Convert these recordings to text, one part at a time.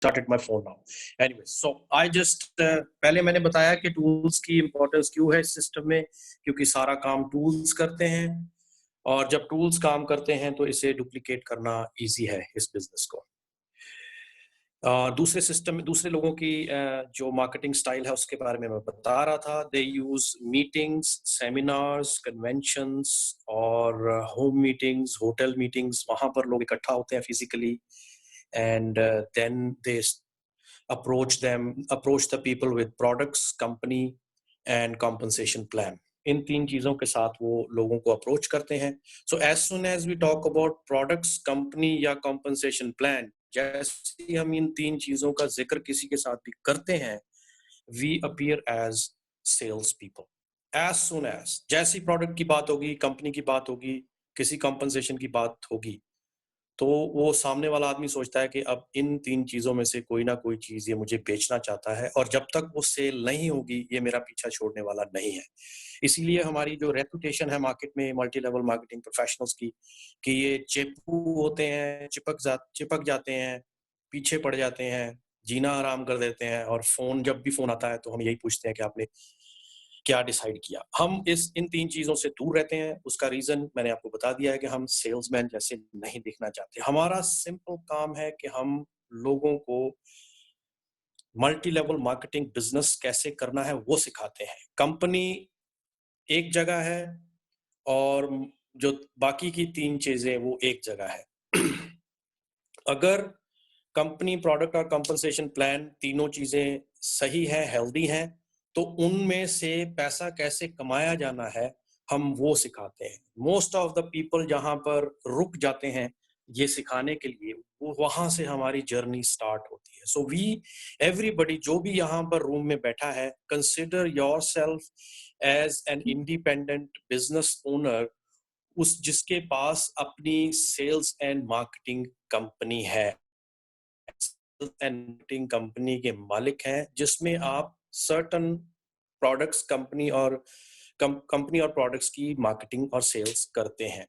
started my phone now. Anyway, so I just पहले मैंने बताया कि टूल्स की इम्पोर्टेंस क्यों है इस सिस्टम में, क्योंकि सारा काम टूल्स करते हैं और जब टूल्स काम करते हैं तो इसे डुप्लीकेट करना इजी है इस बिजनेस को। दूसरे सिस्टम में दूसरे लोगों की जो मार्केटिंग स्टाइल है उसके बारे में मैं बता रहा था। They use meetings, seminars, conventions और होम मीटिंग्स, होटल मीटिंग्स, वहां पर लोग इकट्ठा होते हैं physically and then they approach the people with products, company and compensation plan. इन तीन चीजों के साथ वो लोगों को अप्रोच करते हैं। So as soon as we talk about products, company या compensation plan, जैसे ही हम इन तीन चीजों का जिक्र किसी के साथ भी करते हैं, we appear as sales people. As soon as जैसी प्रोडक्ट की बात होगी, कंपनी की बात होगी, किसी compensation की बात होगी, तो वो सामने वाला आदमी सोचता है कि अब इन तीन चीजों में से कोई ना कोई चीज ये मुझे बेचना चाहता है और जब तक वो सेल नहीं होगी ये मेरा पीछा छोड़ने वाला नहीं है। इसीलिए हमारी जो रेपुटेशन है मार्केट में मल्टी लेवल मार्केटिंग प्रोफेशनल्स की कि ये चेपू होते हैं, चिपक जाते हैं, पीछे पड़ जाते हैं, जीना आराम कर देते हैं और जब भी फोन आता है तो हम यही पूछते हैं कि आपने क्या डिसाइड किया। हम इन तीन चीजों से दूर रहते हैं। उसका रीजन मैंने आपको बता दिया है कि हम सेल्समैन जैसे नहीं दिखना चाहते। हमारा सिंपल काम है कि हम लोगों को मल्टी लेवल मार्केटिंग बिजनेस कैसे करना है वो सिखाते हैं। कंपनी एक जगह है और जो बाकी की तीन चीजें वो एक जगह है। अगर कंपनी, प्रोडक्ट और कंपनसेशन प्लान तीनों चीजें सही है, हेल्दी हैं, तो उनमें से पैसा कैसे कमाया जाना है हम वो सिखाते हैं। मोस्ट ऑफ द पीपल जहां पर रुक जाते हैं ये सिखाने के लिए, वो वहां से हमारी जर्नी स्टार्ट होती है। सो एवरीबडी जो भी यहाँ पर रूम में बैठा है, consider yourself as an independent business owner, जिसके पास अपनी सेल्स एंड मार्केटिंग कंपनी है, एंड कंपनी के मालिक हैं, जिसमें आप सर्टन प्रोडक्ट्स कंपनी और प्रोडक्ट्स की मार्केटिंग और सेल्स करते हैं।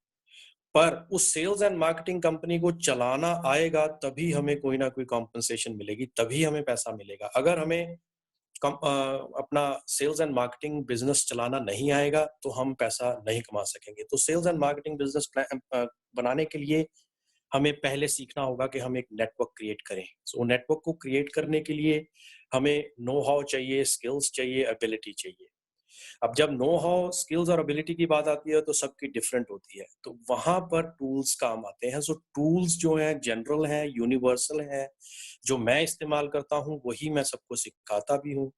पर उस सेल्स एंड मार्केटिंग कंपनी को चलाना आएगा तभी हमें कोई ना कोई कॉम्पनसेशन मिलेगी, तभी हमें पैसा मिलेगा। अगर हमें अपना सेल्स एंड मार्केटिंग बिजनेस चलाना नहीं आएगा तो हम पैसा नहीं कमा सकेंगे। तो सेल्स एंड मार्केटिंग बिजनेस बनाने के लिए हमें पहले सीखना होगा कि हम एक नेटवर्क क्रिएट करें। सो नेटवर्क को क्रिएट करने के लिए हमें नो हाउ चाहिए, स्किल्स चाहिए, एबिलिटी चाहिए। अब जब नो हाउ, स्किल्स और एबिलिटी की बात आती है तो सबकी डिफरेंट होती है, तो वहां पर टूल्स काम आते हैं। सो टूल्स जो हैं जनरल हैं, यूनिवर्सल हैं, जो मैं इस्तेमाल करता हूं वही मैं सबको सिखाता भी हूं।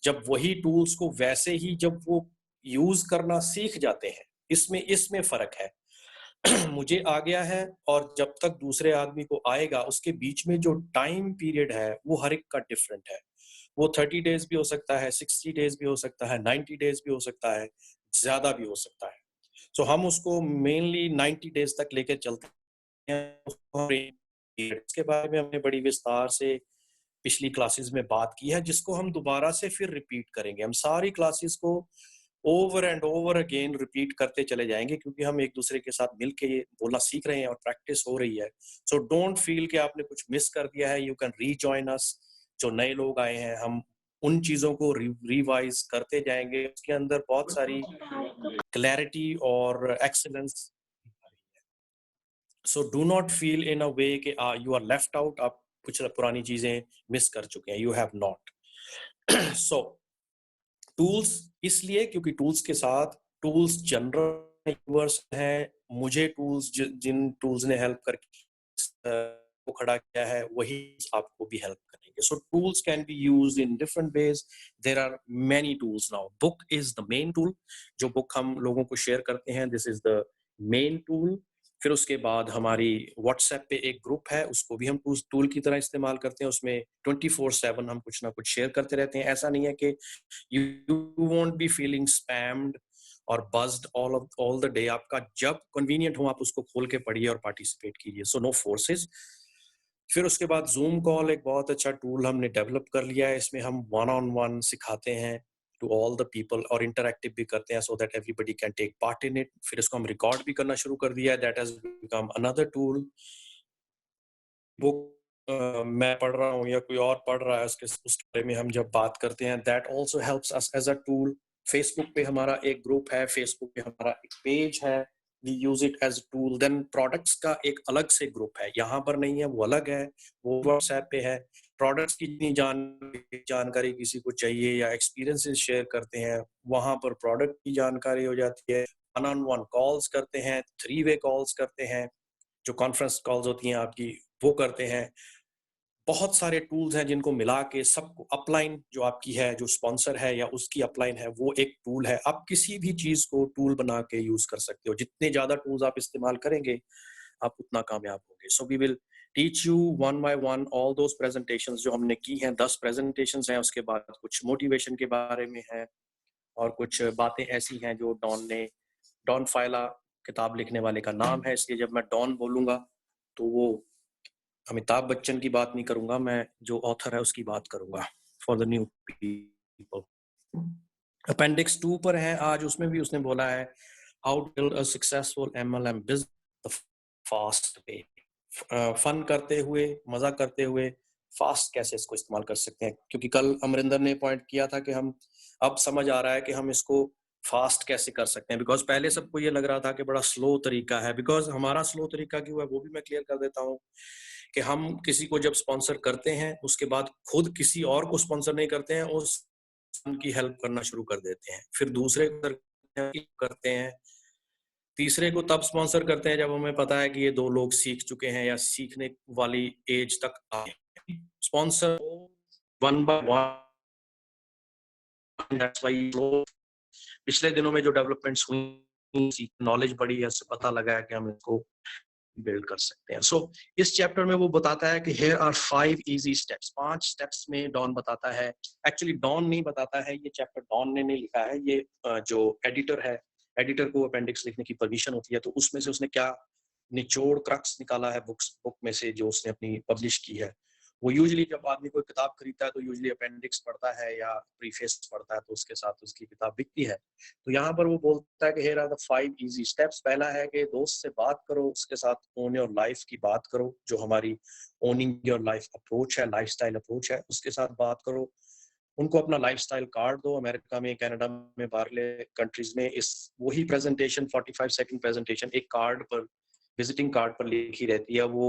जब वही टूल्स को वैसे ही जब वो यूज करना सीख जाते हैं, इसमें फर्क है। मुझे आ गया है और जब तक दूसरे आदमी को आएगा उसके बीच में जो टाइम पीरियड है वो हर एक का डिफरेंट है। वो 30 डेज भी हो सकता है, 60 डेज भी हो सकता है, 90 डेज भी हो सकता है, ज्यादा भी हो सकता है। सो हम उसको मेनली 90 डेज तक लेकर चलते हैं। इसके बारे में हमने बड़ी विस्तार से पिछली क्लासेस में बात की है, जिसको हम दोबारा से फिर रिपीट करेंगे। हम सारी क्लासेस को over and over again repeat करते चले जाएंगे क्योंकि हम एक दूसरे के साथ मिलके ये बोलना सीख रहे हैं और प्रैक्टिस हो रही है। सो डोंट फील कि आपने कुछ मिस कर दिया है। यू कैन रीजॉइन अस। जो नए लोग आए हैं, हम उन चीजों को रिवाइज करते जाएंगे। उसके अंदर बहुत सारी क्लैरिटी और excellence. So do not feel in a way कि यू आर लेफ्ट आउट, आप कुछ पुरानी चीजें मिस कर चुके हैं। You have not. So tools इसलिए क्योंकि टूल्स के साथ टूल्स जनरल यूनिवर्सल है। मुझे टूल्स जिन टूल्स ने हेल्प करके को खड़ा किया है वही आपको भी हेल्प करेंगे। So tools can be used in different ways. There are many tools now. Book is the main tool. जो बुक हम लोगों को शेयर करते हैं, this is the main tool. फिर उसके बाद हमारी व्हाट्सएप पे एक ग्रुप है, उसको भी हम टूल की तरह इस्तेमाल करते हैं। उसमें 24/7 हम कुछ ना कुछ शेयर करते रहते हैं। ऐसा नहीं है कि you won't be feeling spammed और buzzed all the day। आपका जब कन्वीनियंट हो आप उसको खोल के पढ़िए और पार्टिसिपेट कीजिए। So no forces. फिर उसके बाद जूम कॉल एक बहुत अच्छा टूल हमने डेवलप कर लिया है। इसमें हम 1-on-1 सिखाते हैं टू ऑल द पीपल और इंटरैक्टिव भी करते हैं so that everybody can take part in it. फिर इसको हम रिकॉर्ड भी करना शुरू कर दिया है। That has become another tool. Book मैं पढ़ रहा हूँ या कोई और पढ़ रहा है उस बारे में हम जब बात करते हैं, that also helps us as a tool. Facebook पे हमारा एक ग्रुप है, फेसबुक पे हमारा एक पेज है, we use it as a tool. Then products का एक अलग से ग्रुप है, यहाँ पर नहीं है, वो अलग है, वो व्हाट्सएप पे है। प्रोडक्ट्स की जितनी जानकारी किसी को चाहिए या एक्सपीरियंसेस शेयर करते हैं, वहां पर प्रोडक्ट की जानकारी हो जाती है। वन ऑन वन कॉल्स करते हैं, 3 वे कॉल्स करते हैं, जो कॉन्फ्रेंस कॉल्स होती हैं आपकी, वो करते हैं। बहुत सारे टूल्स हैं जिनको मिला के सबको अपलाइन जो आपकी है, जो स्पॉन्सर है या उसकी अपलाइन है, वो एक टूल है। आप किसी भी चीज को टूल बना के यूज कर सकते हो। जितने ज्यादा टूल्स आप इस्तेमाल करेंगे, आप उतना कामयाब होंगे। So we will teach you one by one all those presentations जो हमने की हैं। 10 प्रेजेंटेशंस हैं, उसके बाद कुछ मोटिवेशन के बारे में है और कुछ बातें ऐसी हैं जो डॉन फाइला किताब लिखने वाले का नाम है, इसलिए जब मैं डॉन बोलूंगा तो वो अमिताभ बच्चन की बात नहीं करूंगा, मैं जो ऑथर है उसकी बात करूंगा। For the new people, appendix 2 पर है आज, उसमें भी उसने बोला है how to build a successful MLM business fast way. Fun करते हुए, मजा करते हुए, फास्ट कैसे इसको इस्तेमाल कर सकते हैं। क्योंकि कल अमरिंदर ने पॉइंट किया था कि हम अब समझ आ रहा है कि हम इसको फास्ट कैसे कर सकते हैं। बिकॉज पहले सबको ये लग रहा था कि बड़ा स्लो तरीका है। बिकॉज हमारा स्लो तरीका क्यों है वो भी मैं क्लियर कर देता हूँ कि हम किसी को जब स्पॉन्सर करते हैं, उसके बाद खुद किसी और को स्पॉन्सर नहीं करते हैं, उस की हेल्प करना शुरू कर देते हैं, फिर दूसरे करते हैं, तीसरे को तब स्पॉन्सर करते हैं जब हमें पता है कि ये 2 लोग सीख चुके हैं या सीखने वाली एज तक आए। Sponsor one by one, that's why पिछले दिनों में जो डेवलपमेंट्स हुई, नॉलेज बढ़ी है, उससे पता लगा है कि हम इसको बिल्ड कर सकते हैं। सो इस चैप्टर में वो बताता है कि here are 5 easy steps. 5 steps में डॉन बताता है। एक्चुअली डॉन नहीं बताता है, ये चैप्टर डॉन ने नहीं लिखा है, ये जो एडिटर है, एडिटर को अपेंडिक्स लिखने की परमिशन होती है, तो उसमें से उसने क्या निचोड़ क्रक्स निकाला है बुक में से जो उसने अपनी पब्लिश की है। वो यूजुअली जब आदमी कोई किताब खरीदता है तो यूजुअली अपेंडिक्स पढ़ता है या प्रीफेस पढ़ता है, तो उसके साथ उसकी किताब बिकती है। तो यहाँ पर वो बोलता है कि here are the 5 easy steps। पहला है कि दोस्त से बात करो, उसके साथ ओन योर लाइफ की बात करो, जो हमारी ओनिंग योर लाइफ अप्रोच है, लाइफस्टाइल अप्रोच है, उसके साथ बात करो। उनको अपना लाइफस्टाइल कार्ड दो। अमेरिका में, कनाडा में, बाहरले कंट्रीज में इस वही प्रेजेंटेशन 45 सेकंड प्रेजेंटेशन एक कार्ड पर, विजिटिंग कार्ड पर लिखी रहती है। वो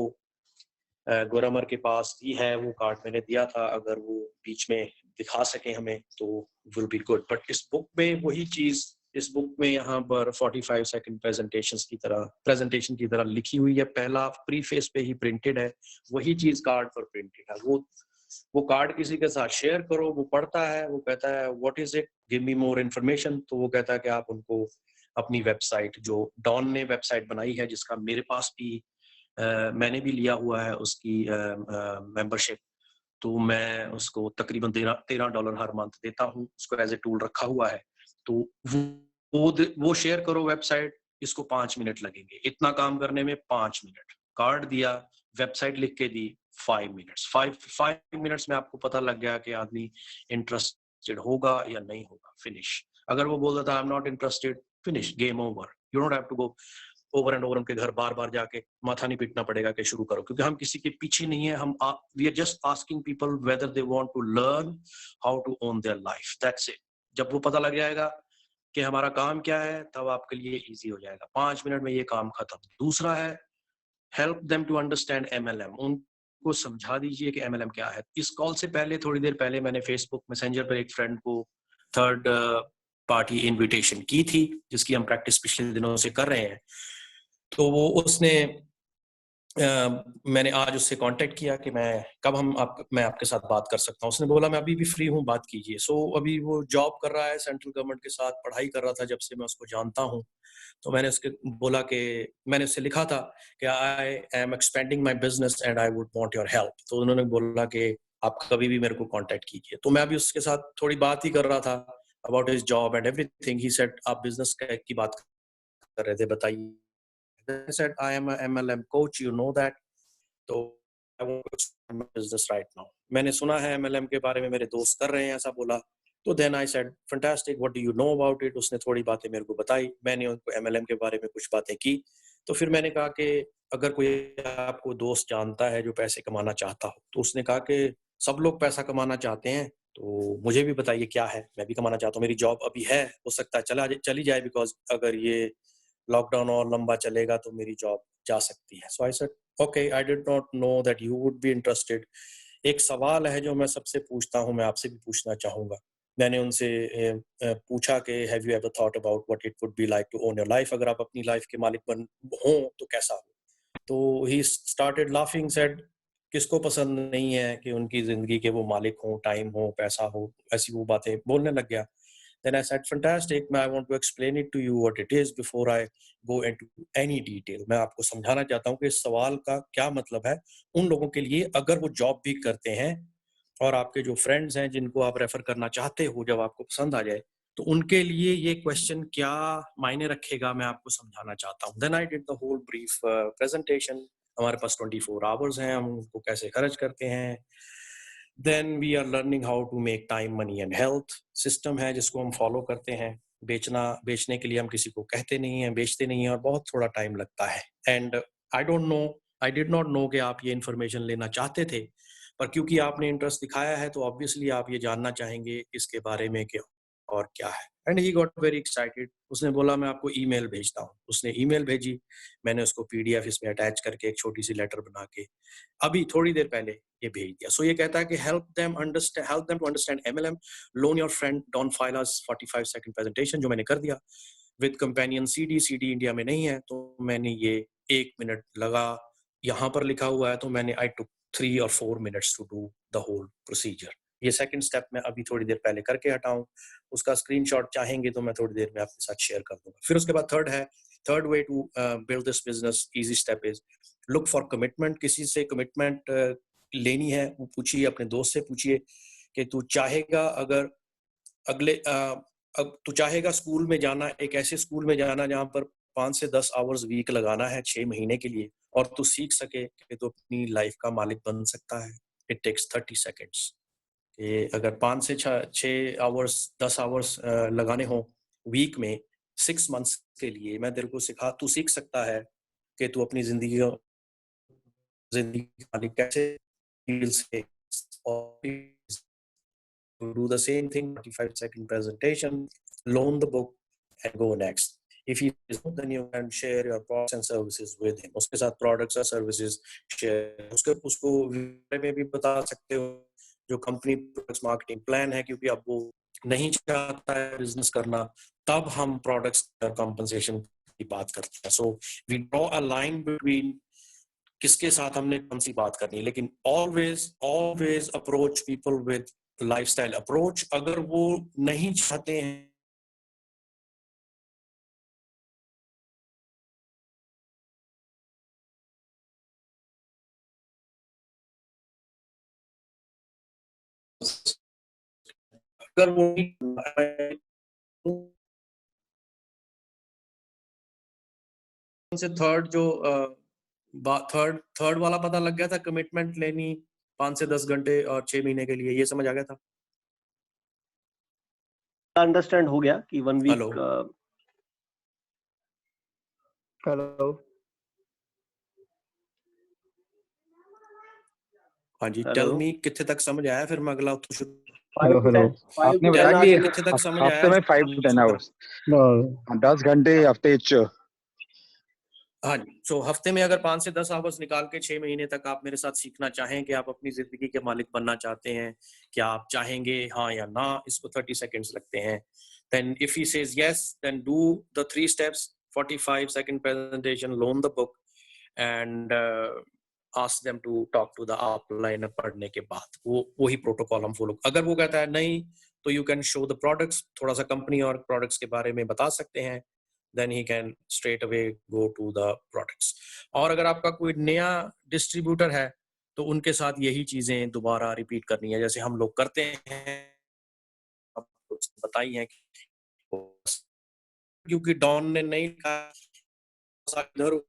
गोरामर के पास भी है, वो कार्ड मैंने दिया था, अगर वो बीच में दिखा सके हमें तो विल बी गुड। बट इस बुक में वही चीज, इस बुक में यहाँ पर 45 सेकंड प्रेजेंटेशन की तरह लिखी हुई है। पहला प्रीफेस पे ही प्रिंटेड है, वही चीज कार्ड पर प्रिंटेड है। वो कार्ड किसी के साथ शेयर करो, वो पढ़ता है, वो कहता है what is it, give me more information. तो वो कहता है कि आप उनको अपनी वेबसाइट, जो डॉन ने वेबसाइट बनाई है, जिसका मेरे पास भी मैंने भी लिया हुआ है उसकी मेंबरशिप, तो मैं उसको तकरीबन $13 हर मंथ देता हूँ, उसको एज ए टूल रखा हुआ है। तो वो शेयर करो वेबसाइट, इसको 5 मिनट लगेंगे, इतना काम करने में 5 मिनट। कार्ड दिया, वेबसाइट लिख के दी, 5 मिनट्स। 5 मिनट्स में आपको पता लग गया कि आदमी इंटरेस्टेड होगा या नहीं होगा, फिनिश। अगर वो बोल देता है I am not interested, finish, game over. You don't have to go over and over उनके घर बार बार जाके माथा नहीं पीटना पड़ेगा कि शुरू करो, क्योंकि हम किसी के पीछे नहीं है। हम we are just asking people whether they want to learn how to own their life, that's it. जब वो पता लग जाएगा कि हमारा काम क्या है, तब आपके लिए इजी हो जाएगा। 5 मिनट में ये काम खत्म। दूसरा है help them to understand MLM. उनको समझा दीजिए कि एमएलएम क्या है। इस कॉल से पहले, थोड़ी देर पहले, मैंने फेसबुक मैसेंजर पर एक फ्रेंड को थर्ड पार्टी इनविटेशन की थी, जिसकी हम प्रैक्टिस पिछले दिनों से कर रहे हैं। तो वो उसने मैंने आज उससे कांटेक्ट किया कि मैं आपके साथ बात कर सकता हूँ। उसने बोला मैं अभी भी फ्री हूँ, बात कीजिए। सो अभी वो जॉब कर रहा है, सेंट्रल गवर्नमेंट के साथ पढ़ाई कर रहा था जब से मैं उसको जानता हूँ। तो मैंने उससे लिखा था कि I am expanding my business and I would want your help. तो उन्होंने बोला कि आप कभी भी मेरे को कांटेक्ट कीजिए। तो मैं अभी उसके साथ थोड़ी बात ही कर रहा था about his job and everything. He said आप बिजनेस की बात कर रहे थे, बताइए। I said I am a MLM coach, you know that. तो I want to expand my business right now. मैंने सुना है MLM के बारे में, मेरे दोस्त कर रहे हैं, ऐसा बोला। तो then I said fantastic, what do you know about it? उसने थोड़ी बातें मेरे को बताई, मैंने उनको MLM के बारे में कुछ बातें की। तो फिर मैंने कहा कि अगर कोई आपको दोस्त जानता है जो पैसे कमाना चाहता हो, तो उसने कहा कि सब लोग पैसा कमाना चाहते हैं, तो मुझे भी बताइए क्या है, मैं भी कमाना चाहता हूँ, मेरी जॉब अभी है, हो सकता है चली जाए, बिकॉज अगर ये लॉकडाउन और लंबा चलेगा तो मेरी जॉब जा सकती है। So I said okay, I did not know that you would be interested. एक सवाल है जो मैं सबसे पूछता हूँ, मैं आपसे भी पूछना चाहूंगा। मैंने उनसे पूछा कि have you ever thought about what it would be like to own your life, अगर आप अपनी लाइफ के मालिक बन हो तो कैसा हो। तो ही स्टार्टेड लाफिंग, सेड किसको पसंद नहीं है कि उनकी जिंदगी के वो मालिक हो, टाइम हो, पैसा हो, ऐसी वो बातें बोलने लग गया। Then I said, fantastic, I want to explain it to you what it is before I go into any detail. मैं आपको समझाना चाहता हूँ कि इस सवाल का क्या मतलब है उन लोगों के लिए अगर वो जॉब भी करते हैं और आपके जो फ्रेंड्स हैं जिनको आप रेफर करना चाहते हो जब आपको पसंद आ जाए, तो उनके लिए ये क्वेश्चन क्या मायने रखेगा, मैं आपको समझाना चाहता हूँ। Then I did the whole brief presentation. हमारे पास 24 आवर्स हैं, हम उनको कैसे खर्च करते हैं। Then we are learning how to make time, money and health system है जिसको हम फॉलो करते हैं। बेचने के लिए हम किसी को कहते नहीं हैं, बेचते नहीं हैं, और बहुत थोड़ा टाइम लगता है। And I did not no कि आप ये इन्फॉर्मेशन लेना चाहते थे, पर क्योंकि आपने इंटरेस्ट दिखाया है तो ऑब्वियसली आप ये जानना चाहेंगे इसके बारे में कि और क्या है। And he got very excited. उसने बोला मैं आपको ईमेल भेजता हूँ। उसने ईमेल भेजी, मैंने उसको पीडीएफ इसमें अटैच करके एक छोटी सी लेटर बना के अभी थोड़ी देर पहले ये भेज दिया। सो ये कहता है कि help them to understand MLM, loan your friend, don't file us 45 second presentation, जो मैंने कर दिया। विद कंपेनियन सीडी इंडिया में नहीं है, तो मैंने ये 1 मिनट लगा, यहाँ पर लिखा हुआ है, तो मैंने आई टुक 3 और 4 minutes to do the whole procedure. ये सेकंड स्टेप मैं अभी थोड़ी देर पहले करके हटा हूँ। उसका स्क्रीनशॉट चाहेंगे तो मैं थोड़ी देर में आपके साथ शेयर कर दूंगा। फिर उसके बाद third way to build this business easy step is look for commitment. किसी से कमिटमेंट लेनी है, वो पूछिए, अपने दोस्त से पूछिए कि तू चाहेगा अगर अगले अब तू चाहेगा स्कूल में जाना, एक ऐसे स्कूल में जाना जहाँ पर 5 से 10 आवर्स वीक लगाना है 6 महीने के लिए, और तू सीख सके कि तू अपनी लाइफ का मालिक बन सकता है। It takes 30 seconds. अगर 5 से 6 आवर्स 10 आवर्स लगाने हो वीक में 6 मंथ्स के लिए, मैं तेरे को तू सीख सकता है कि तू अपनी जिंदगी का मालिक कैसे to do the same thing, 45-second presentation, loan the book and go next. If he is not, then you can share your products and services with him. उसके साथ products और services share, उसको बारे में भी बता सकते हो जो कंपनी प्रोडक्ट्स मार्केटिंग प्लान है, क्योंकि अब वो नहीं चाहता है बिजनेस करना, तब हम प्रोडक्ट्स कंपनसेशन की बात करते हैं। So we draw a line between किसके साथ हमने कौन सी बात करनी है, लेकिन always approach people with lifestyle approach. अगर वो नहीं चाहते हैं अगर वो से थर्ड वाला पता लग गया था, कमिटमेंट लेनी 5 से 10 घंटे और 6 महीने के लिए, ये समझ आ गया था। अंडरस्टैंड हो गया कि 1 वीक। हेलो हाँ जी, टेल मी कितने तक समझ आया, फिर मैं अगला हेलो आपने बताया कि कितने तक समझ आया हफ्ते में 5 to 10 आवर्स, 10 घंटे हफ्ते। हाँ जी, सो हफ्ते में अगर 5 से 10 आवर्स निकाल के 6 महीने तक आप मेरे साथ सीखना चाहें कि आप अपनी जिंदगी के मालिक बनना चाहते हैं, क्या आप चाहेंगे हाँ या ना, इसको 30 सेकेंड्स लगते हैं। Then if he says yes, then do the 3 steps, 45-second presentation, loan the book and ask them to talk to the upline पढ़ने के बाद वही प्रोटोकॉल हम फॉलो। अगर वो कहता है नहीं तो you can show the products, थोड़ा सा कंपनी और प्रोडक्ट्स के बारे में बता सकते हैं, then he can straight away go to the products। और अगर आपका कोई नया डिस्ट्रीब्यूटर है तो उनके साथ यही चीजें दोबारा रिपीट करनी है जैसे हम लोग करते हैं, आपको बताई है। क्योंकि डॉन ने नहीं कहा इधर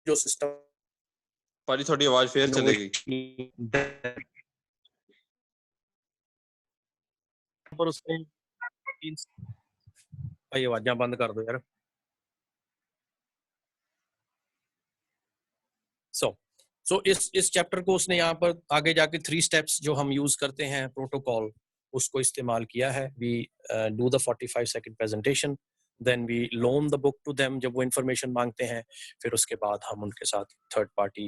जो सिस्टम पाजी थोड़ी आवाज फिर चलेगी पर उसने भाई आवाज़ां बंद कर दो यार। सो इस चैप्टर को उसने यहाँ पर आगे जाके 3 स्टेप्स जो हम यूज करते हैं प्रोटोकॉल, उसको इस्तेमाल किया है। We do the 45 second presentation, then we loan the book to them जब वो इन्फॉर्मेशन मांगते हैं, फिर उसके बाद हम उनके साथ थर्ड पार्टी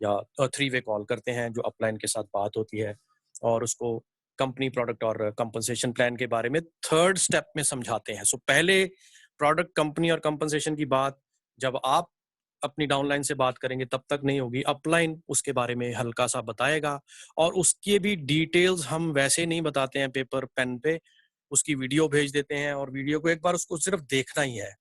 या 3 वे कॉल करते हैं जो अपलाइन के साथ बात होती है, और उसको कंपनी, प्रोडक्ट और कंपनसेशन प्लान के बारे में थर्ड स्टेप में समझाते हैं। सो पहले प्रोडक्ट, कंपनी और कंपनसेशन की बात जब आप अपनी डाउनलाइन से बात करेंगे तब तक नहीं होगी, अपलाइन उसके बारे में हल्का सा बताएगा, और उसके भी डिटेल्स हम वैसे नहीं बताते हैं पेपर पेन पे, उसकी वीडियो भेज देते हैं और वीडियो को एक बार उसको सिर्फ देखना ही है।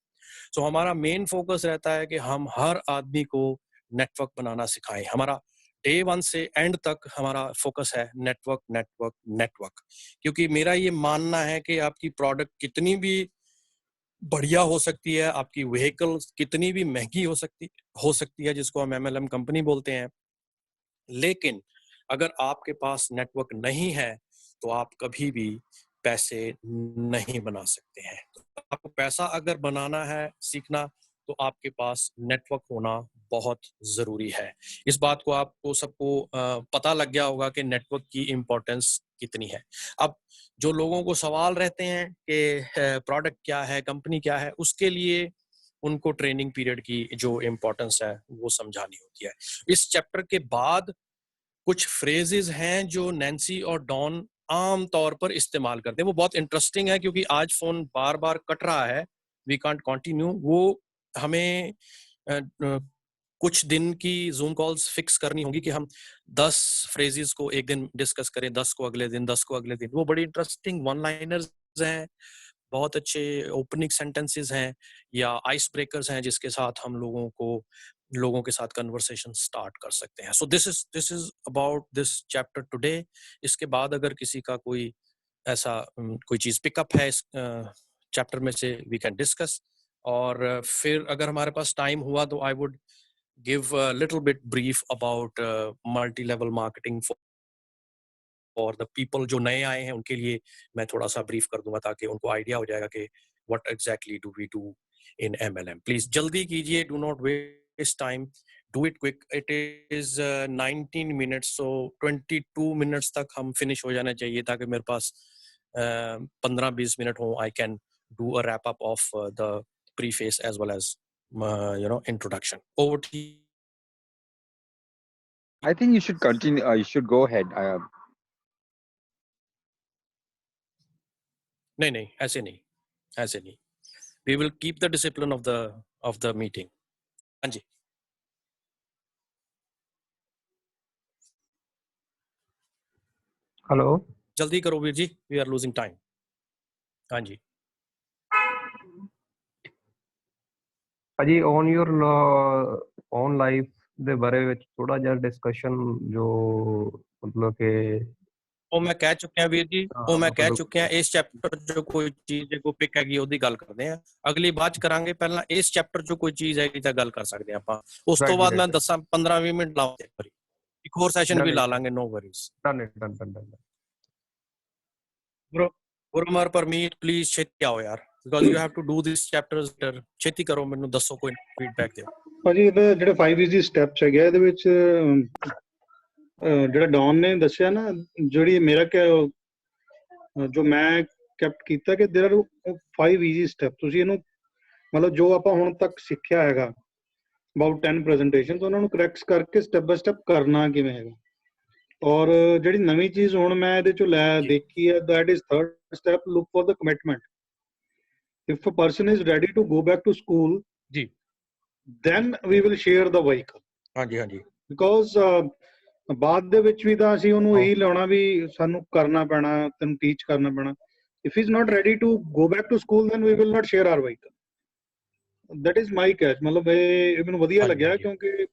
सो हमारा मेन फोकस रहता है कि हम हर आदमी को नेटवर्क बनाना सिखाएं। हमारा डे 1 से एंड तक हमारा फोकस है नेटवर्क, नेटवर्क, नेटवर्क, क्योंकि मेरा ये मानना है कि आपकी प्रोडक्ट कितनी भी बढ़िया हो सकती है, आपकी व्हीकल कितनी भी महंगी हो सकती है, जिसको हम MLM कंपनी बोलते हैं, लेकिन अगर आपके पास नेटवर्क नहीं है तो आप कभी भी पैसे नहीं बना सकते हैं। आपको पैसा अगर बनाना है, सीखना, तो आपके पास नेटवर्क होना बहुत जरूरी है। इस बात को आपको सबको पता लग गया होगा कि नेटवर्क की इम्पोर्टेंस कितनी है। अब जो लोगों को सवाल रहते हैं कि प्रोडक्ट क्या है, कंपनी क्या है, उसके लिए उनको ट्रेनिंग पीरियड की जो इम्पोर्टेंस है वो समझानी होती है। इस चैप्टर के बाद कुछ फ्रेजेस हैं जो नैन्सी और डॉन आम तौर पर इस्तेमाल करते हैं। वो बहुत इंटरेस्टिंग है क्योंकि आज फोन बार बार कट रहा है, वी कांट कंटिन्यू। वो हमें कुछ दिन की जूम कॉल्स फिक्स करनी होगी कि हम 10 फ्रेजेस को एक दिन डिस्कस करें, 10 को अगले दिन, 10 को अगले दिन। वो बड़ी इंटरेस्टिंग वन लाइनर्स हैं, बहुत अच्छे ओपनिंग सेंटेंसेस हैं या आइस ब्रेकर्स हैं जिसके साथ हम लोगों के साथ कन्वर्सेशन स्टार्ट कर सकते हैं। So this is about this chapter today. इसके बाद अगर किसी का कोई ऐसा कोई चीज पिकअप है इस चैप्टर में से, वी कैन डिस्कस, और फिर अगर हमारे पास टाइम हुआ तो I would give a little bit brief about multi level marketing और द पीपल जो नए आए हैं उनके लिए मैं थोड़ा सा ब्रीफ कर दूंगा ताकि उनको आइडिया हो जाएगा कि what exactly do we do in MLM। Please जल्दी कीजिए, do not waste time, do it quick. It is 19 minutes, so 22 minutes तक हम फिनिश हो जाना चाहिए ताकि मेरे पास 15-20 मिनट हो। I can do a wrap up of the preface as well as introduction. Over to you. I think you should continue. You should go ahead. नहीं, ऐसे नहीं। We will keep the discipline of the meeting. हाँ जी। Hello, जल्दी करो Veer ji, we are losing time. हाँ जी। ਭਾਜੀ on your on life ਦੇ ਬਾਰੇ ਵਿੱਚ ਥੋੜਾ ਜਿਹਾ ਡਿਸਕਸ਼ਨ ਜੋ ਮਤਲਬ ਕਿ ਉਹ ਮੈਂ ਕਹਿ ਚੁੱਕਿਆ ਵੀਰ ਜੀ, ਉਹ ਮੈਂ ਕਹਿ ਚੁੱਕਿਆ। ਇਸ ਚੈਪਟਰ 'ਚ ਕੋਈ ਚੀਜ਼ ਕੋਈ ਪਿਕ ਹੈਗੀ ਉਹਦੀ ਗੱਲ ਕਰਦੇ ਆ, ਅਗਲੀ ਬਾਅਦ 'ਚ ਕਰਾਂਗੇ। ਪਹਿਲਾਂ ਇਸ ਚੈਪਟਰ 'ਚ ਕੋਈ ਚੀਜ਼ ਹੈਗੀ ਤਾਂ ਗੱਲ ਕਰ ਸਕਦੇ ਆਪਾਂ। ਉਸ ਤੋਂ ਬਾਅਦ ਮੈਂ 10-15-20 ਮਿੰਟ ਲਾਉਂਦੇ ਇੱਕ ਵਾਰੀ, ਇੱਕ ਹੋਰ ਸੈਸ਼ਨ ਵੀ ਲਾ ਲਾਂਗੇ। No worries. Done. Gurmar Parmeet please ਛੇਤੀ ਆਓ ਯਾਰ, because you have to do this chapters better. ਛੇਤੀ ਕਰੋ, ਮੈਨੂੰ ਦੱਸੋ, ਕੋਈ ਫੀਡਬੈਕ ਦਿਓ ਭਾਜੀ। ਇਹਦੇ ਜਿਹੜੇ 5 ਈਜ਼ੀ ਸਟੈਪਸ ਹੈਗੇ ਇਹਦੇ ਵਿੱਚ ਜਿਹੜਾ ਡੌਨ ਨੇ ਦੱਸਿਆ ਨਾ, ਜਿਹੜੀ ਮੇਰਾ ਜੋ ਮੈਂ ਕੈਪਟ ਕੀਤਾ ਕਿ देयर आर 5 ਈਜ਼ੀ ਸਟੈਪ। ਤੁਸੀਂ ਇਹਨੂੰ ਮਤਲਬ ਜੋ ਆਪਾਂ ਹੁਣ ਤੱਕ ਸਿੱਖਿਆ ਹੈਗਾ ਅਬਾਊਟ 10 ਪ੍ਰੈਜੈਂਟੇਸ਼ਨਸ, ਉਹਨਾਂ ਨੂੰ ਕਰੈਕਟ ਕਰਕੇ ਸਟੈਪ ਬਾय ਸਟੈਪ ਕਰਨਾ ਕਿਵੇਂ ਹੈਗਾ। ਔਰ ਜਿਹੜੀ ਨਵੀਂ ਚੀਜ਼ ਹੁਣ ਮੈਂ ਇਹਦੇ ਚੋਂ ਦੇਖੀ ਹੈ, that is third step, look for the commitment. If a person is ready to go back to school, then we will share the vehicle. ਹਾਂਜੀ। Because ਬਾਅਦ ਦੇ ਵਿੱਚ ਵੀ ਤਾਂ ਅਸੀਂ ਉਹਨੂੰ ਇਹੀ ਲਾਉਣਾ ਵੀ ਸਾਨੂੰ ਕਰਨਾ ਪੈਣਾ, ਤੈਨੂੰ ਟੀਚ ਕਰਨਾ ਪੈਣਾ। If he is not ready to go back to school, then we will not share our vehicle. That is my catch. ਮਤਲਬ ਇਹ ਮੈਨੂੰ ਵਧੀਆ ਲੱਗਿਆ ਕਿਉਂਕਿ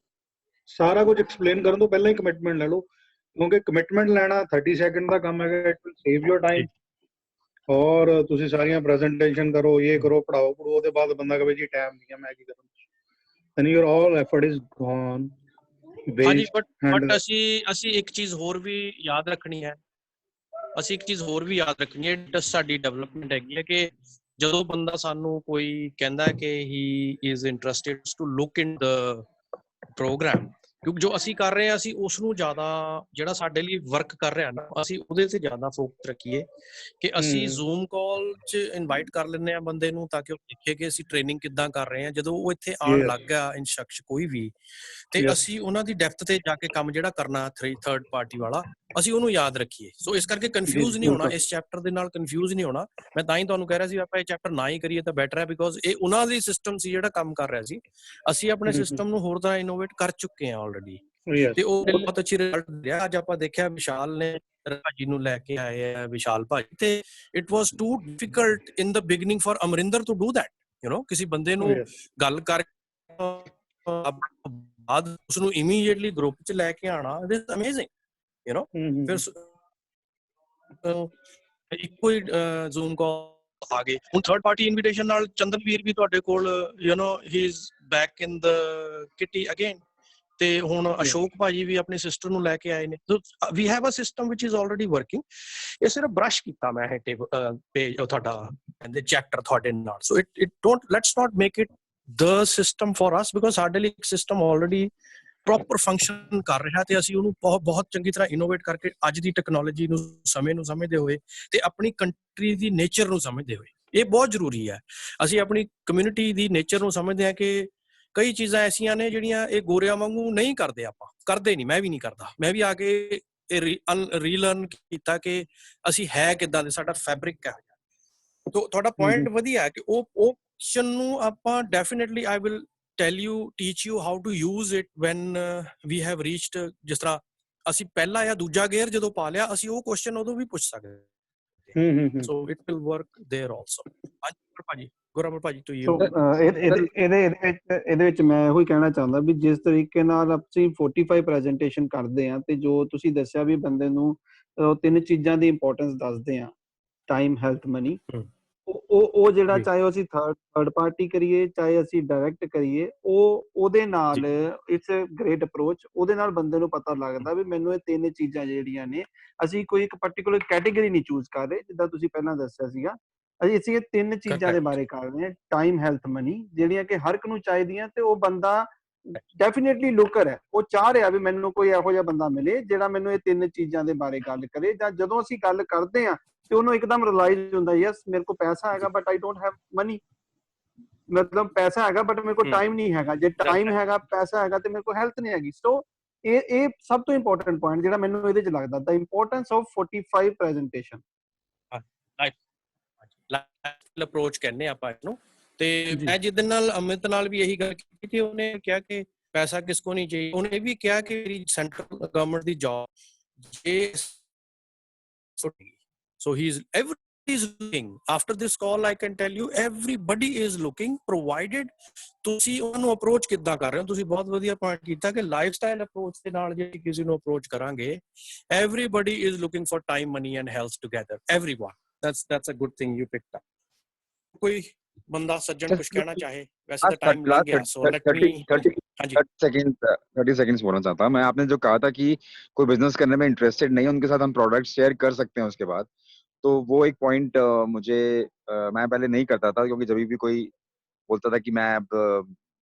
ਸਾਰਾ ਕੁਝ ਐਕਸਪਲੇਨ ਕਰਨ ਤੋਂ ਪਹਿਲਾਂ ਹੀ ਕਮਿਟਮੈਂਟ ਲੈ ਲਓ, ਕਿਉਂਕਿ ਕਮਿਟਮੈਂਟ ਲੈਣਾ 30 ਸੈਕਿੰਡ ਦਾ ਕੰਮ ਹੈਗਾ। It will save your time. ਔਰ ਤੁਸੀਂ ਸਾਰੀਆਂ ਪ੍ਰੈਜੈਂਟੇਸ਼ਨ ਕਰੋ, ਇਹ ਕਰੋ, ਪੜਾਓ, ਉਹਦੇ ਬਾਅਦ ਬੰਦਾ ਕਹੇ ਜੀ ਟਾਈਮ ਨਹੀਂ ਹੈ, ਮੈਂ ਕੀ ਕਰਾਂ। then your all effort is gone. ਹਾਂਜੀ, ਬਟ ਅਸੀਂ ਇੱਕ ਚੀਜ਼ ਹੋਰ ਵੀ ਯਾਦ ਰੱਖਣੀ ਹੈ। ਸਾਡੀ ਡਿਵੈਲਪਮੈਂਟ ਹੈਗੀ ਹੈ ਕਿ ਜਦੋਂ ਬੰਦਾ ਸਾਨੂੰ ਕੋਈ ਕਹਿੰਦਾ ਕਿ he is interested to look in the program, ਕਿਉਂਕਿ ਜੋ ਅਸੀਂ ਕਰ ਰਹੇ ਹਾਂ ਅਸੀਂ ਉਸ ਨੂੰ ਜ਼ਿਆਦਾ, ਜਿਹੜਾ ਸਾਡੇ ਲਈ ਵਰਕ ਕਰ ਰਿਹਾ ਨਾ, ਅਸੀਂ ਉਹਦੇ ਤੇ ਜ਼ਿਆਦਾ ਫੋਕਸ ਰੱਖੀਏ ਕਿ ਅਸੀਂ ਜ਼ੂਮ ਕਾਲ 'ਚ ਇਨਵਾਈਟ ਕਰ ਲੈਂਦੇ ਆ ਬੰਦੇ ਨੂੰ ਤਾਂ ਕਿ ਉਹ ਦੇਖੇ ਕਿ ਅਸੀਂ ਟ੍ਰੇਨਿੰਗ ਕਿੱਦਾਂ ਕਰ ਰਹੇ ਹਾਂ। ਜਦੋਂ ਉਹ ਇੱਥੇ ਆਉਣ ਲੱਗ ਗਿਆ ਇਨ ਸ਼ਖਸ ਕੋਈ ਵੀ, ਤੇ ਅਸੀਂ ਉਹਨਾਂ ਦੀ ਡੈਪਥ ਤੇ ਜਾ ਕੇ ਕੰਮ ਜਿਹੜਾ ਕਰਨਾ ਥਰਡ ਪਾਰਟੀ ਵਾਲਾ, ਅਸੀਂ ਉਹਨੂੰ ਯਾਦ ਰੱਖੀਏ। ਸੋ ਇਸ ਕਰਕੇ ਕਨਫਿਊਜ਼ ਨਹੀਂ ਹੋਣਾ, ਇਸ ਚੈਪਟਰ ਦੇ ਨਾਲ ਕਨਫਿਊਜ਼ ਨਹੀਂ ਹੋਣਾ। ਮੈਂ ਤਾਂ ਹੀ ਤੁਹਾਨੂੰ ਕਹਿ ਰਿਹਾ ਸੀ ਆਪਾਂ ਇਹ ਚੈਪਟਰ ਨਾ ਹੀ ਕਰੀਏ ਤਾਂ ਬੈਟਰ ਹੈ, ਬਿਕੋਜ਼ ਇਹ ਉਹਨਾਂ ਦੀ ਸਿਸਟਮ ਸੀ ਜਿਹੜਾ ਕੰਮ ਕਰ ਰਿਹਾ ਸੀ। ਅਸੀਂ ਆਪਣੇ ਸਿਸਟਮ ਨੂੰ ਹੋਰ ਤਰ੍ਹਾਂ ਇਨੋਵੇਟ ਕਰ ਚੁੱਕੇ ਹਾਂ ਆਲਰੇਡੀ, ਤੇ ਉਹ ਬਹੁਤ ਅੱਛੀ ਰਿਜ਼ਲਟ ਰਿਹਾ। ਅੱਜ ਆਪਾਂ ਦੇਖਿਆ ਵਿਸ਼ਾਲ ਨੇ ਭਾਜੀ ਨੂੰ ਲੈ ਕੇ ਆਏ ਆ, ਵਿਸ਼ਾਲ ਭਾਜੀ, ਤੇ it was too difficult in the beginning for Amarinder to do that, you know, ਕਿਸੇ ਬੰਦੇ ਨੂੰ ਗੱਲ ਕਰ ਬਾਅਦ ਉਸ ਨੂੰ ਇਮੀਡੀਏਟਲੀ ਗਰੁੱਪ 'ਚ ਲੈ ਕੇ ਆਣਾ, it is amazing, you know. ਫਿਰ ਇੱਕੋ ਹੀ ਜ਼ੂਮ ਕਾਲ ਆ ਗਏ। ਹੁਣ ਥਰਡ ਪਾਰਟੀ ਇਨਵੀਟੇਸ਼ਨ ਨਾਲ ਚੰਦਨਵੀਰ ਵੀ ਤੁਹਾਡੇ ਕੋਲ, you know, he is back in the kitty again, ਤੇ ਹੁਣ ਅਸ਼ੋਕ ਭਾਜੀ ਵੀ ਆਪਣੀ ਸਿਸਟਰ ਨੂੰ ਲੈ ਕੇ ਆਏ ਨੇ। So we have a system ਵਿਚ ਇਜ਼ ਆਲਰੇਡੀ ਵਰਕਿੰਗ। ਇਹ ਸਿਰਫ ਬ੍ਰਸ਼ ਕੀਤਾ ਮੈਂ ਇਹ ਪੇਜ ਤੁਹਾਡਾ ਕਹਿੰਦੇ ਚੈਪਟਰ ਤੁਹਾਡੇ ਨਾਲ। So it don't, let's not make it the system for us, because ਸਾਡੇ ਲਈ ਇੱਕ ਸਿਸਟਮ ਆਲਰੇਡੀ ਪ੍ਰੋਪਰ ਫੰਕਸ਼ਨ ਕਰ ਰਿਹਾ, ਤੇ ਅਸੀਂ ਉਹਨੂੰ ਬਹੁਤ ਚੰਗੀ ਤਰ੍ਹਾਂ ਇਨੋਵੇਟ ਕਰਕੇ ਅੱਜ ਦੀ ਟੈਕਨੋਲੋਜੀ ਨੂੰ, ਸਮੇਂ ਨੂੰ ਸਮਝਦੇ ਹੋਏ ਤੇ ਆਪਣੀ ਕੰਟਰੀ ਦੀ ਨੇਚਰ ਨੂੰ ਸਮਝਦੇ ਹੋਏ, ਇਹ ਬਹੁਤ ਜ਼ਰੂਰੀ ਹੈ। ਅਸੀਂ ਆਪਣੀ ਕਮਿਊਨਿਟੀ ਦੀ ਨੇਚਰ ਨੂੰ ਸਮਝਦੇ ਹਾਂ ਕਿ ਕਈ ਚੀਜ਼ਾਂ ਐਸੀਆਂ ਨੇ ਜਿਹੜੀਆਂ ਇਹ ਗੋਰਿਆਂ ਵਾਂਗੂ ਨਹੀਂ ਕਰਦੇ, ਆਪਾਂ ਕਰਦੇ ਨਹੀਂ, ਮੈਂ ਵੀ ਨਹੀਂ ਕਰਦਾ। ਮੈਂ ਵੀ ਆ ਕੇ ਇਹ ਰੀਲਰਨ ਕੀਤਾ ਕਿ ਅਸੀਂ ਹੈ ਕਿੱਦਾਂ ਦੇ, ਸਾਡਾ ਫੈਬਰਿਕ ਕਿਹੋ ਜਿਹਾ। ਤੋ ਤੁਹਾਡਾ ਪੁਆਇੰਟ ਵਧੀਆ ਹੈ ਕਿ ਉਹ ਕੁਐਸਚਨ ਨੂੰ ਆਪਾਂ definitely I will tell you, teach you how to use it when we have reached, ਜਿਸ ਤਰ੍ਹਾਂ ਅਸੀਂ ਪਹਿਲਾ ਜਾਂ ਦੂਜਾ ਗੇਅਰ ਜਦੋਂ ਪਾ ਲਿਆ, ਅਸੀਂ ਉਹ ਕੁਐਸਚਨ ਉਦੋਂ ਵੀ ਪੁੱਛ ਸਕਦੇ। So it will work there also. ਹਾਂਜੀ ਭਾਜੀ, ਗੁਰਮਰ ਭਾਜੀ ਤੋਂ ਇਹਦੇ ਵਿੱਚ ਮੈਂ ਇਹੋ ਹੀ ਕਹਿਣਾ ਚਾਹੁੰਦਾ ਵੀ ਜਿਸ ਤਰੀਕੇ ਨਾਲ ਅਸੀਂ 45 ਪ੍ਰੈਜੈਂਟੇਸ਼ਨ ਕਰਦੇ ਆ, ਤੇ ਜੋ ਤੁਸੀਂ ਦੱਸਿਆ ਵੀ ਬੰਦੇ ਨੂੰ ਤਿੰਨ ਚੀਜ਼ਾਂ ਦੀ ਇੰਪੋਰਟੈਂਸ ਦੱਸਦੇ ਆ, ਟਾਈਮ, ਹੈਲਥ, ਮਨੀ, ਉਹ ਜਿਹੜਾ ਚਾਹੇ ਅਸੀਂ ਥਰਡ ਪਾਰਟੀ ਕਰੀਏ ਚਾਹੇ ਅਸੀਂ ਡਾਇਰੈਕਟ ਕਰੀਏ, ਉਹਦੇ ਨਾਲ ਇਟਸ ਅ ਗ੍ਰੇਟ ਅਪਰੋਚ। ਉਹਦੇ ਨਾਲ ਬੰਦੇ ਨੂੰ ਪਤਾ ਲੱਗਦਾ ਵੀ ਮੈਨੂੰ ਇਹ ਤਿੰਨ ਚੀਜ਼ਾਂ ਜਿਹੜੀਆਂ ਨੇ, ਅਸੀਂ ਕੋਈ ਇੱਕ ਪਾਰਟਿਕੂਲਰ ਕੈਟੇਗਰੀ ਨਹੀਂ ਚੂਜ਼ ਕਰ ਰਹੇ, ਜਿੱਦਾਂ ਤੁਸੀਂ ਪਹਿਲਾਂ ਦੱਸਿਆ ਸੀਗਾ। ਅਸੀਂ ਇਹ ਤਿੰਨ ਚੀਜ਼ਾਂ ਦੇ ਬਾਰੇ ਕਰ ਰਹੇ ਹਾਂ, ਟਾਈਮ, ਹੈਲਥ, ਮਨੀ, ਜਿਹੜੀਆਂ ਕਿ ਹਰ ਇੱਕ ਨੂੰ ਚਾਹੀਦੀਆਂ, ਤੇ ਉਹ ਬੰਦਾ ਡੈਫੀਨੇਟਲੀ ਲੁਕਰ ਹੈ, ਉਹ ਚਾਹ ਰਿਹਾ ਵੀ ਮੈਨੂੰ ਕੋਈ ਇਹੋ ਜਿਹਾ ਬੰਦਾ ਮਿਲੇ ਜਿਹੜਾ ਮੈਨੂੰ ਇਹ ਤਿੰਨ ਚੀਜ਼ਾਂ ਦੇ ਬਾਰੇ ਗੱਲ ਕਰੇ। ਜਾਂ ਜਦੋਂ ਅਸੀਂ ਗੱਲ ਕਰਦੇ ਹਾਂ ਤੇ ਉਹਨੂੰ ਇੱਕਦਮ ਰਿਅਲਾਈਜ਼ ਹੁੰਦਾ, ਯਸ ਮੇਰੇ ਕੋਲ ਪੈਸਾ ਹੈਗਾ but I don't have money, ਮਤਲਬ ਪੈਸਾ ਹੈਗਾ ਬਟ ਮੇਰੇ ਕੋਲ ਟਾਈਮ ਨਹੀਂ ਹੈਗਾ, ਜੇ ਟਾਈਮ ਹੈਗਾ ਪੈਸਾ ਹੈਗਾ ਤੇ ਮੇਰੇ ਕੋਲ ਹੈਲਥ ਨਹੀਂ ਹੈਗੀ। ਸੋ ਇਹ ਸਭ ਤੋਂ ਇੰਪੋਰਟੈਂਟ ਪੁਆਇੰਟ ਜਿਹੜਾ ਮੈਨੂੰ ਇਹਦੇ 'ਚ ਲੱਗਦਾ, the importance of 45 presentation life approach ਕਹਿੰਦੇ ਆਪਾਂ ਇਹਨੂੰ। ਤੇ ਮੈਂ ਜਿੱਦਣ ਨਾਲ ਅਮਿਤ ਨਾਲ ਵੀ ਇਹੀ ਗੱਲ ਕੀਤੀ ਕਿ ਉਹਨੇ ਕਿਹਾ ਕਿ ਪੈਸਾ ਕਿਸ ਕੋ ਨਹੀਂ ਚਾਹੀਏ, ਉਹਨੇ ਵੀ ਕਿਹਾ ਕਿ ਮੇਰੀ ਸੈਂਟਰਲ ਗਵਰਨਮੈਂਟ ਦੀ ਜੌਬ ਜੇ, so everybody is looking after this call, I can tell you everybody is looking, provided ਤੁਸੀਂ ਉਹਨੂੰ ਅਪਰੋਚ ਕਿੱਦਾਂ ਕਰ ਰਹੇ ਹੋ। ਤੁਸੀਂ ਬਹੁਤ ਵਧੀਆ ਪੁਆਇੰਟ ਕੀਤਾ ਕਿ ਲਾਈਫ ਸਟਾਈਲ ਅਪਰੋਚ ਦੇ ਨਾਲ ਜੇ ਕਿਸੇ ਨੂੰ ਅਪਰੋਚ ਕਰਾਂਗੇ, everybody is looking for time, money and health together, everyone, that's a good thing you picked up. ਕੋਈ ਬੰਦਾ ਸੱਜਣ ਕੁਝ ਕਹਿਣਾ ਚਾਹੇ, वैसे तो टाइम लग गया, so let me 30 seconds बोलना चाहता हूँ मैं। आपने जो कहा था कि कोई बिजनेस करने में इंटरेस्टेड नहीं है, उनके साथ हम प्रोडक्ट शेयर कर सकते हैं उसके बाद, तो वो एक पॉइंट मुझे मैं पहले नहीं करता था, क्योंकि जब भी कोई बोलता था कि मैं अब